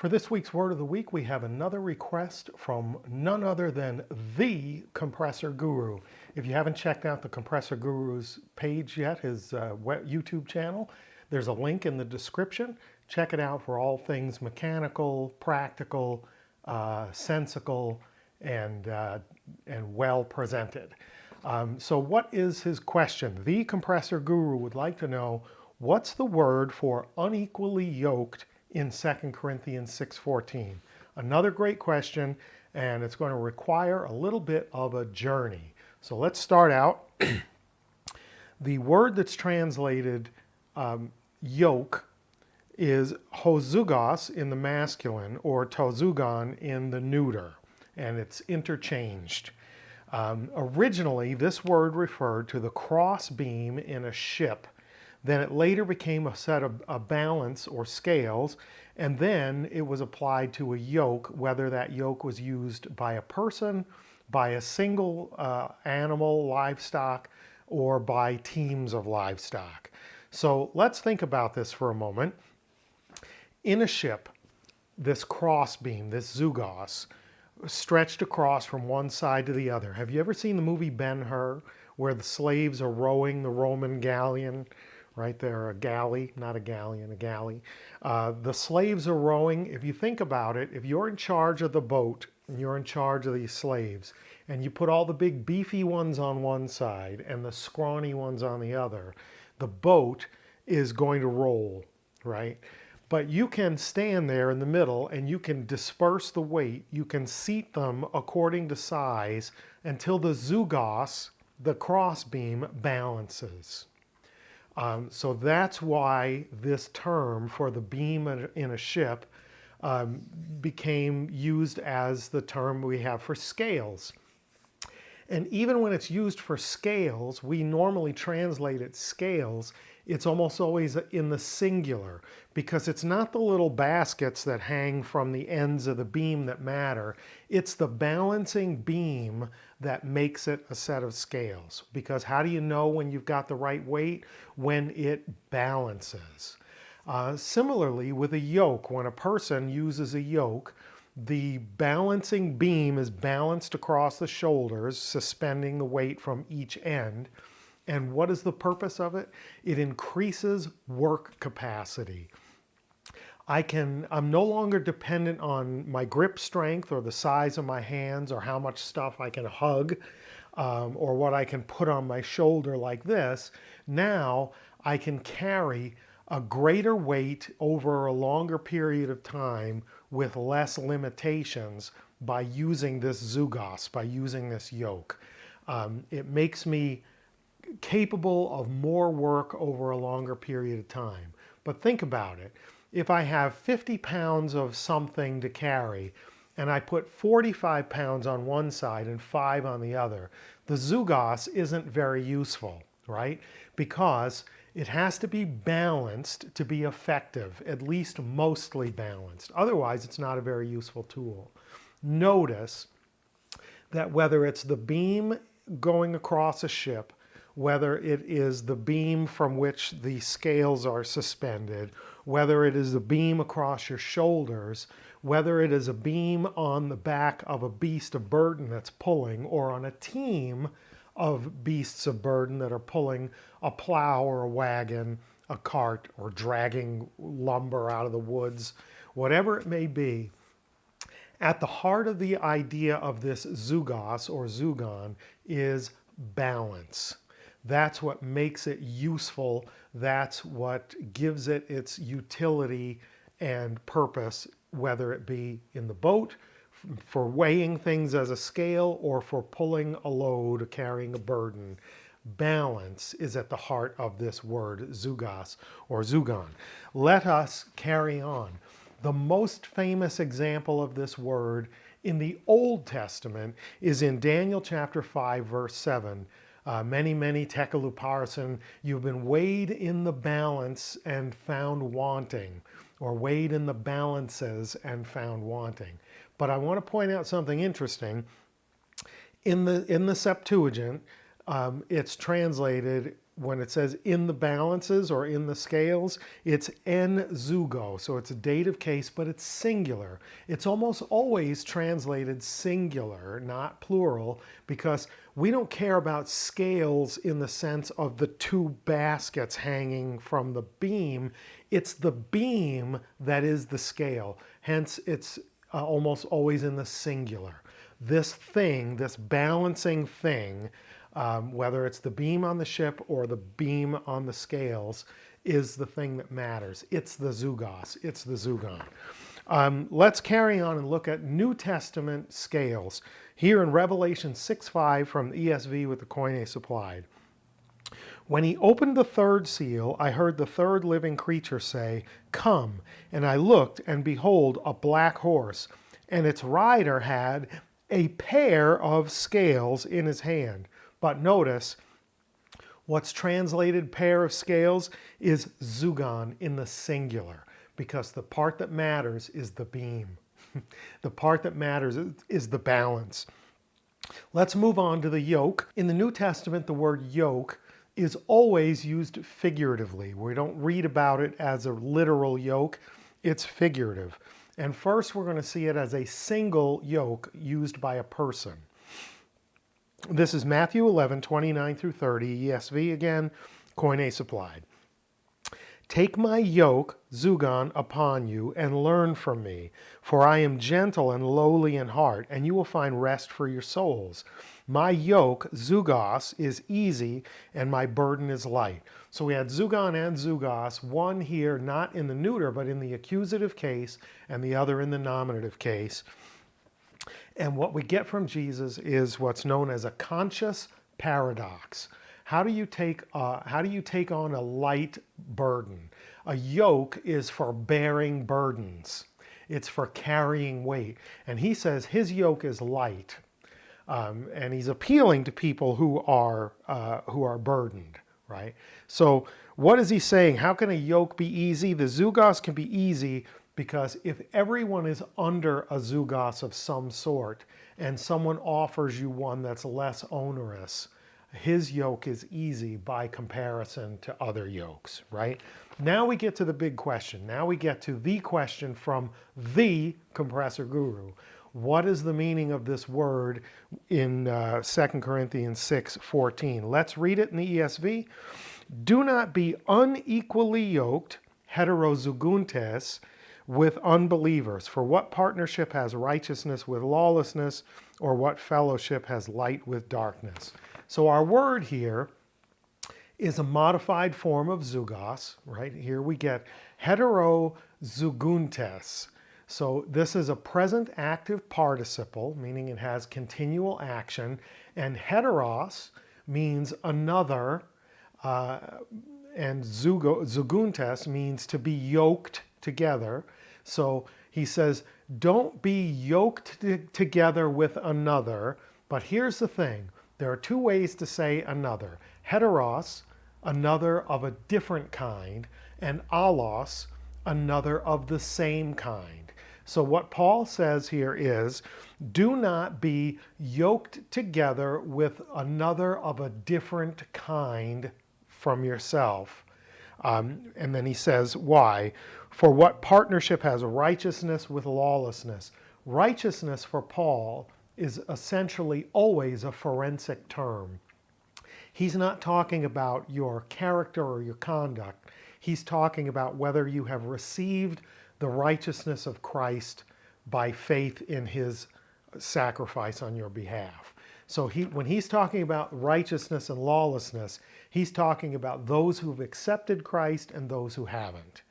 For this week's Word of the Week, we have another request from none other than the Compressor Guru. If you haven't checked out the Compressor Guru's page yet, his YouTube channel, there's a link in the description. Check it out for all things mechanical, practical, sensical, and well presented. So what is his question? The Compressor Guru would like to know, what's the word for unequally yoked in 2 Corinthians 6:14? Another great question, and it's going to require a little bit of a journey. So let's start out. The word that's translated yoke is hozugos in the masculine or tozugon in the neuter, and it's interchanged. Originally, this word referred to the cross beam in a ship. Then it later became a set of a balance or scales, and then it was applied to a yoke, whether that yoke was used by a person, by a single animal, livestock, or by teams of livestock. So let's think about this for a moment. In a ship, this cross beam, this zugos, stretched across from one side to the other. Have you ever seen the movie Ben-Hur, where the slaves are rowing the Roman galleon? Right there, a galley, not a galleon, a galley. The slaves are rowing. If you think about it, if you're in charge of the boat and you're in charge of these slaves, and you put all the big beefy ones on one side and the scrawny ones on the other, the boat is going to roll, right? But you can stand there in the middle and you can disperse the weight. You can seat them according to size until the zugos, the crossbeam, balances. So that's why this term for the beam in a ship became used as the term we have for scales. And even when it's used for scales, we normally translate it scales. It's almost always in the singular, because it's not the little baskets that hang from the ends of the beam that matter. It's the balancing beam that makes it a set of scales. Because how do you know when you've got the right weight? When it balances. Similarly, with a yoke, when a person uses a yoke, the balancing beam is balanced across the shoulders, suspending the weight from each end. And what is the purpose of it? It increases work capacity. I'm no longer dependent on my grip strength or the size of my hands or how much stuff I can hug or what I can put on my shoulder like this. Now I can carry a greater weight over a longer period of time with less limitations by using this zugos, by using this yoke. It makes me capable of more work over a longer period of time. But think about it. If I have 50 pounds of something to carry and I put 45 pounds on one side and 5 on the other, the zugos isn't very useful, right? Because it has to be balanced to be effective, at least mostly balanced. Otherwise, it's not a very useful tool. Notice that whether it's the beam going across a ship, whether it is the beam from which the scales are suspended, whether it is the beam across your shoulders, whether it is a beam on the back of a beast of burden that's pulling, or on a team of beasts of burden that are pulling a plow or a wagon, a cart, or dragging lumber out of the woods, whatever it may be, at the heart of the idea of this zugos or zugon is balance. That's what makes it useful. That's what gives it its utility and purpose, whether it be in the boat, for weighing things as a scale, or for pulling a load or carrying a burden. Balance is at the heart of this word, zugos or zugon. Let us carry on. The most famous example of this word in the Old Testament is in Daniel chapter 5, verse 7. Many tekaluparson, you've been weighed in the balance and found wanting, or weighed in the balances and found wanting. But I want to point out something interesting. In the Septuagint, it's translated when it says in the balances or in the scales, it's en zugo. So it's a dative case, but it's singular. It's almost always translated singular, not plural, because we don't care about scales in the sense of the two baskets hanging from the beam. It's the beam that is the scale. Hence, it's almost always in the singular. This thing, this balancing thing, whether it's the beam on the ship or the beam on the scales, is the thing that matters. It's the zugos. It's the zugon. Let's carry on and look at New Testament scales. Here in Revelation 6:5 from the ESV with the Koine supplied. When he opened the third seal, I heard the third living creature say, "Come." And I looked, and behold, a black horse, and its rider had a pair of scales in his hand. But notice, what's translated pair of scales is zugon in the singular, because the part that matters is the beam. The part that matters is the balance. Let's move on to the yoke. In the New Testament, the word yoke is always used figuratively. We don't read about it as a literal yoke. It's figurative. And first, we're going to see it as a single yoke used by a person. This is Matthew 11:29 through 30, ESV again, Koine supplied. Take my yoke, zugon, upon you, and learn from me, for I am gentle and lowly in heart, and you will find rest for your souls. My yoke, zugos, is easy, and my burden is light. So we had zugon and zugos, one here not in the neuter, but in the accusative case, and the other in the nominative case. And what we get from Jesus is what's known as a conscious paradox. How do you take on a light burden? A yoke is for bearing burdens. It's for carrying weight. And he says his yoke is light. And he's appealing to people who are burdened, right? So what is he saying? How can a yoke be easy? The zugos can be easy because if everyone is under a zugos of some sort and someone offers you one that's less onerous, his yoke is easy by comparison to other yokes, right? Now we get to the big question. Now we get to the question from the compressor guru. What is the meaning of this word in 2 Corinthians 6:14? Let's read it in the ESV. Do not be unequally yoked, heterozuguntes, with unbelievers. For what partnership has righteousness with lawlessness, or what fellowship has light with darkness? So our word here is a modified form of zugos, right? Here we get heterozuguntes. So this is a present active participle, meaning it has continual action, and heteros means another, and zuguntes means to be yoked together. So he says, don't be yoked together with another, but here's the thing. There are two ways to say another. Heteros, another of a different kind, and allos, another of the same kind. So what Paul says here is, do not be yoked together with another of a different kind from yourself. And then he says, why? For what partnership has righteousness with lawlessness? Righteousness for Paul is essentially always a forensic term. He's not talking about your character or your conduct. He's talking about whether you have received the righteousness of Christ by faith in his sacrifice on your behalf. So when he's talking about righteousness and lawlessness, he's talking about those who've accepted Christ and those who haven't.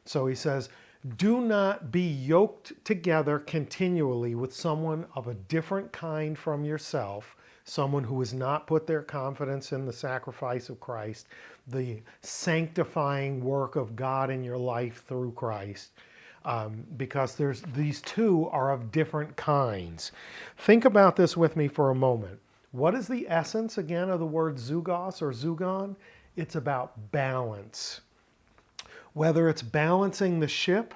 So he says, do not be yoked together continually with someone of a different kind from yourself, someone who has not put their confidence in the sacrifice of Christ, the sanctifying work of God in your life through Christ. Because these two are of different kinds. Think about this with me for a moment. What is the essence, again, of the word zugos or zugon? It's about balance. Whether it's balancing the ship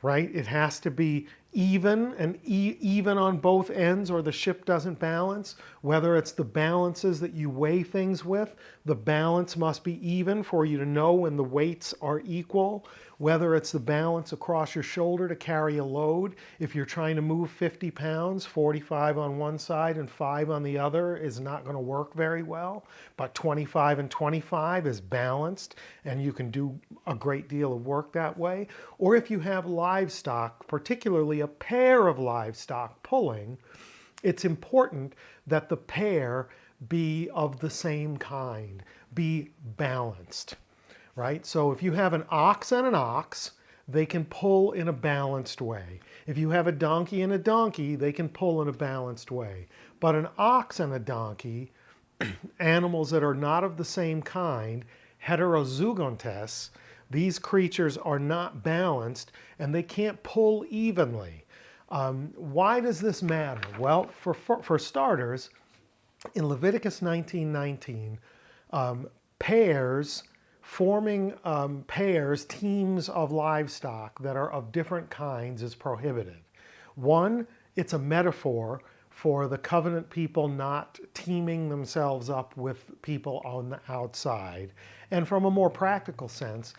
right? It has to be even and even on both ends or the ship doesn't balance. Whether it's the balances that you weigh things with, the balance must be even for you to know when the weights are equal. Whether it's the balance across your shoulder to carry a load, if you're trying to move 50 pounds, 45 on one side and 5 on the other is not going to work very well. But 25 and 25 is balanced and you can do a great deal of work that way. Or if you have livestock, particularly a pair of livestock pulling, it's important that the pair be of the same kind, be balanced, right? So if you have an ox and an ox, they can pull in a balanced way. If you have a donkey and a donkey, they can pull in a balanced way. But an ox and a donkey, animals that are not of the same kind, heterozygontes, these creatures are not balanced and they can't pull evenly. Why does this matter? Well, for starters, in Leviticus 19:19, pairs, forming pairs, teams of livestock that are of different kinds is prohibited. One, it's a metaphor for the covenant people not teaming themselves up with people on the outside. And from a more practical sense,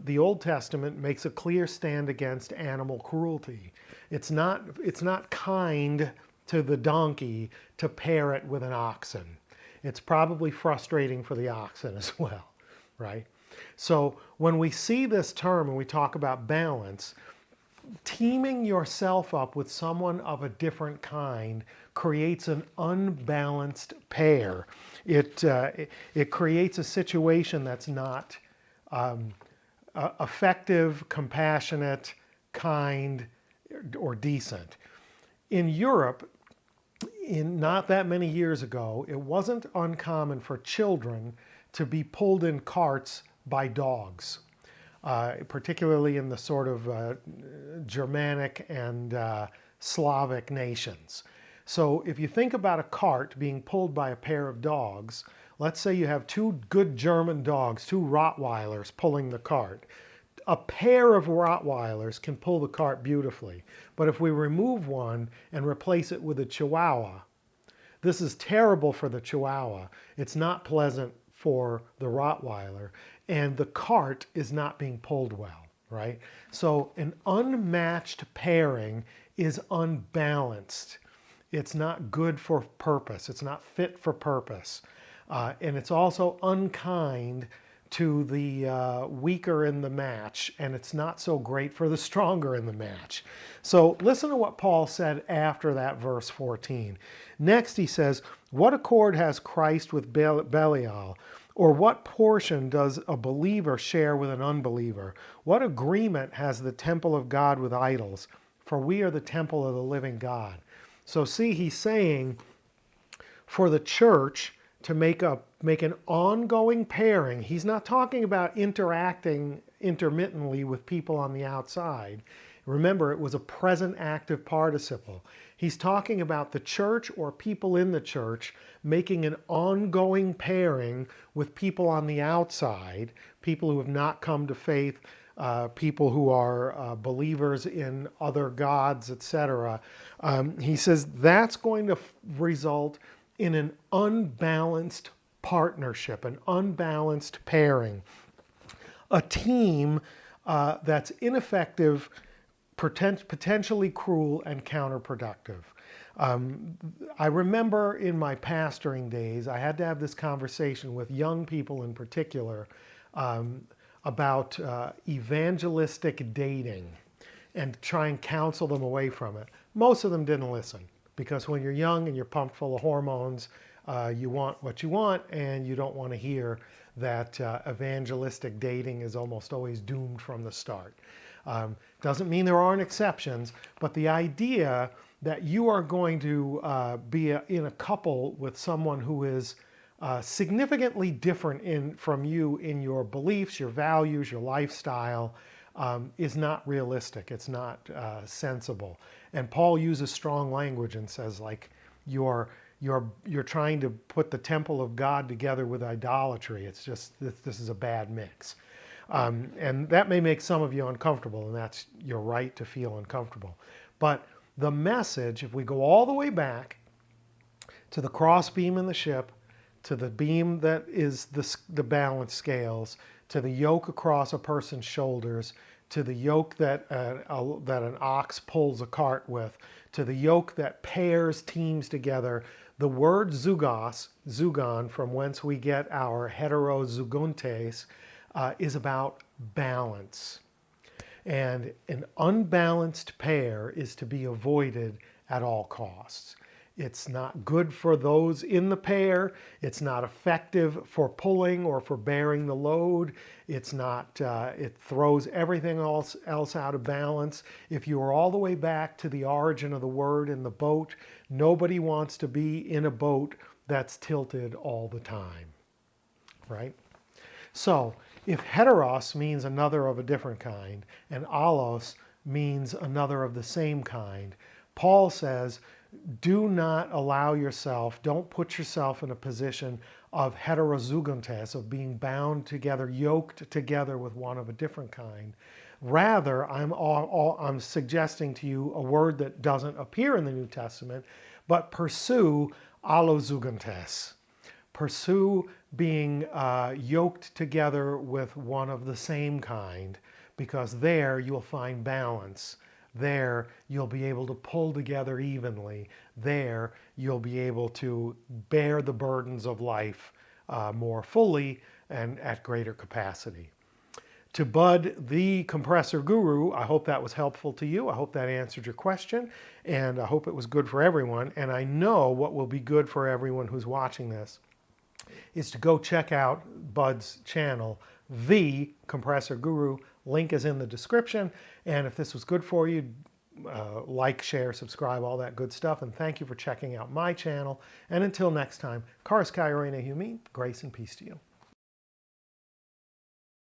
the Old Testament makes a clear stand against animal cruelty. It's not kind to the donkey to pair it with an oxen. It's probably frustrating for the oxen as well, right? So when we see this term and we talk about balance, teaming yourself up with someone of a different kind creates an unbalanced pair. It creates a situation that's not effective, compassionate, kind, or decent. In Europe, not that many years ago, it wasn't uncommon for children to be pulled in carts by dogs, particularly in the sort of Germanic and Slavic nations. So if you think about a cart being pulled by a pair of dogs, let's say you have two good German dogs, two Rottweilers pulling the cart. A pair of Rottweilers can pull the cart beautifully. But if we remove one and replace it with a Chihuahua, this is terrible for the Chihuahua. It's not pleasant for the Rottweiler. And the cart is not being pulled well, right? So an unmatched pairing is unbalanced. It's not good for purpose. It's not fit for purpose. And it's also unkind to the weaker in the match, and it's not so great for the stronger in the match. So listen to what Paul said after that verse 14. Next he says, what accord has Christ with Belial? Or what portion does a believer share with an unbeliever? What agreement has the temple of God with idols? For we are the temple of the living God. So see, he's saying for the church to make an ongoing pairing. He's not talking about interacting intermittently with people on the outside. Remember, it was a present active participle. He's talking about the church or people in the church making an ongoing pairing with people on the outside, people who have not come to faith, people who are believers in other gods, etc. He says that's going to result in an unbalanced partnership, an unbalanced pairing, a team that's ineffective, potentially cruel, and counterproductive. I remember in my pastoring days, I had to have this conversation with young people in particular about evangelistic dating and try and counsel them away from it. Most of them didn't listen because when you're young and you're pumped full of hormones, you want what you want and you don't want to hear that evangelistic dating is almost always doomed from the start. Doesn't mean there aren't exceptions, but the idea that you are going to be in a couple with someone who is significantly different from you in your beliefs, your values, your lifestyle, is not realistic. It's not sensible. And Paul uses strong language and says, like, you're trying to put the temple of God together with idolatry. It's just, this is a bad mix. And that may make some of you uncomfortable, and that's your right to feel uncomfortable. But the message, if we go all the way back to the cross beam in the ship, to the beam that is the balance scales, to the yoke across a person's shoulders, to the yoke that an ox pulls a cart with, to the yoke that pairs teams together. The word zugos, zugon, from whence we get our heterozugontes, is about balance. And an unbalanced pair is to be avoided at all costs. It's not good for those in the pair. It's not effective for pulling or for bearing the load. It's not, it throws everything else out of balance. If you are all the way back to the origin of the word in the boat, nobody wants to be in a boat that's tilted all the time, right? So if heteros means another of a different kind and allos means another of the same kind, Paul says, do not allow yourself, don't put yourself in a position of heterozugontes, of being bound together, yoked together with one of a different kind. Rather, I'm suggesting to you a word that doesn't appear in the New Testament, but pursue allozugontes. Pursue being yoked together with one of the same kind, because there you'll find balance. There you'll be able to pull together evenly. There you'll be able to bear the burdens of life more fully and at greater capacity. To Bud, the compressor guru, I hope that was helpful to you. I hope that answered your question, and I hope it was good for everyone. And I know what will be good for everyone who's watching this is to go check out Bud's channel, The Compressor Guru. Link is in the description. And if this was good for you, like, share, subscribe, all that good stuff. And thank you for checking out my channel. And until next time, Karis Kairene Humi, grace and peace to you.